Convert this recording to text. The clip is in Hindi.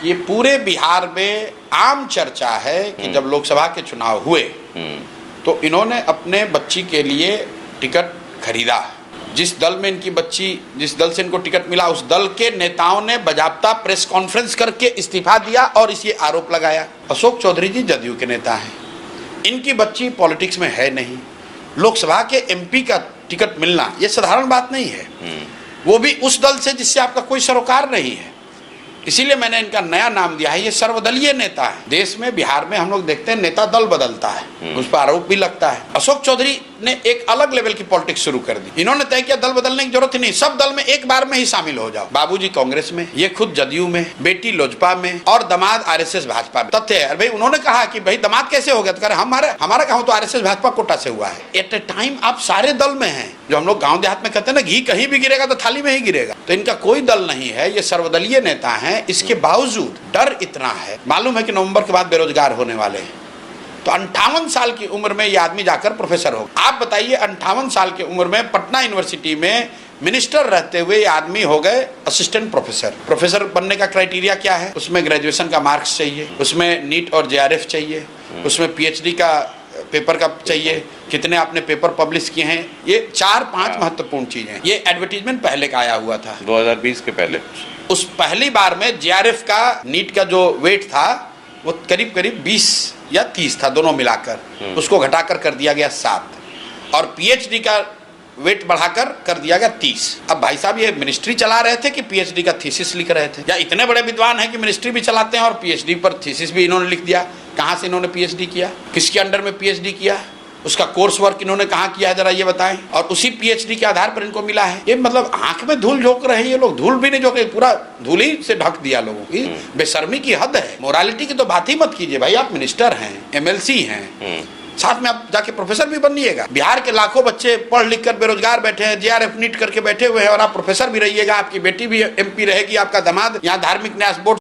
कि ये पूरे बिहार में आम चर्चा है कि जब लोकसभा के चुनाव हुए तो इन्होंने अपने बच्ची के लिए टिकट खरीदा। जिस दल में इनकी बच्ची, जिस दल से इनको टिकट मिला, उस दल के नेताओं ने बाकायदा प्रेस कॉन्फ्रेंस करके इस्तीफा दिया और इस ये आरोप लगाया। अशोक चौधरी जी जदयू के नेता हैं, इनकी बच्ची पॉलिटिक्स में है नहीं, लोकसभा के एमपी का टिकट मिलना ये साधारण बात नहीं है, वो भी उस दल से जिससे आपका कोई सरोकार नहीं है। इसीलिए मैंने इनका नया नाम दिया है, ये सर्वदलीय नेता है। देश में, बिहार में हम लोग देखते हैं नेता दल बदलता है, उस पर आरोप भी लगता है। अशोक चौधरी ने एक अलग लेवल की पॉलिटिक्स शुरू कर दी। इन्होंने तय किया दल बदलने की जरूरत ही नहीं, सब दल में एक बार में ही शामिल हो जाओ। बाबूजी कांग्रेस में, ये खुद जदयू में, बेटी लोजपा में और दामाद आरएसएस भाजपा में। तथ्य है, भाई उन्होंने कहा कि भाई दामाद कैसे हो गया, तो कह रहे हमारा गाँव तो आरएसएस भाजपा कोटा से हुआ है। एट ए टाइम आप सारे दल में हैं, जो हम लोग गाँव देहात में कहते हैं ना, घी कहीं भी गिरेगा तो थाली में ही गिरेगा। तो इनका कोई दल नहीं है, ये सर्वदलीय नेता है। इसके बावजूद डर इतना है, मालूम है कि नवंबर के बाद बेरोजगार होने वाले हैं, तो 58 साल की उम्र में ये आदमी जाकर प्रोफेसर हो। आप बताइए 58 साल की उम्र में पटना यूनिवर्सिटी में मिनिस्टर रहते हुए ये आदमी हो गए असिस्टेंट प्रोफेसर। प्रोफेसर बनने का क्राइटेरिया क्या है? उसमें ग्रेजुएशन का मार्क्स चाहिए, उसमें नीट और जेआरएफ चाहिए, उसमें पीएचडी का पेपर का चाहिए, कितने आपने पेपर पब्लिश किए हैं, ये 4-5 महत्वपूर्ण चीजें। ये एडवर्टीजमेंट पहले का आया हुआ था 2020 के पहले। उस पहली बार में जेआरएफ का नीट का जो वेट था वो करीब 20 या 30 था, दोनों मिलाकर। उसको घटाकर कर दिया गया 7 और पीएचडी का वेट बढ़ाकर कर दिया गया 30। अब भाई साहब ये मिनिस्ट्री चला रहे थे कि पीएचडी का थीसिस लिख रहे थे, या इतने बड़े विद्वान हैं कि मिनिस्ट्री भी चलाते हैं और पीएचडी पर थीसिस भी इन्होंने लिख दिया। कहाँ से इन्होंने पीएचडी किया, किसके अंडर में पीएचडी किया, उसका कोर्स वर्क इन्होंने कहाँ किया है, जरा ये बताएं। और उसी पीएचडी के आधार पर इनको मिला है। ये मतलब आंख में धूल झोंक रहे हैं ये लोग, धूल भी नहीं झोंके, पूरा धूल ही से ढक दिया लोगों की। बेशर्मी की हद है। मोरालिटी की तो बात ही मत कीजिए भाई, आप मिनिस्टर हैं, एमएलसी हैं, साथ में आप जाके प्रोफेसर भी बनिएगा। बिहार के लाखों बच्चे पढ़ लिख कर बेरोजगार बैठे हैं, जेआरएफ नीट करके बैठे हुए हैं, और आप प्रोफेसर भी रहिएगा, आपकी बेटी भी एमपी रहेगी, आपका दामाद यहाँ धार्मिक न्यास बोर्ड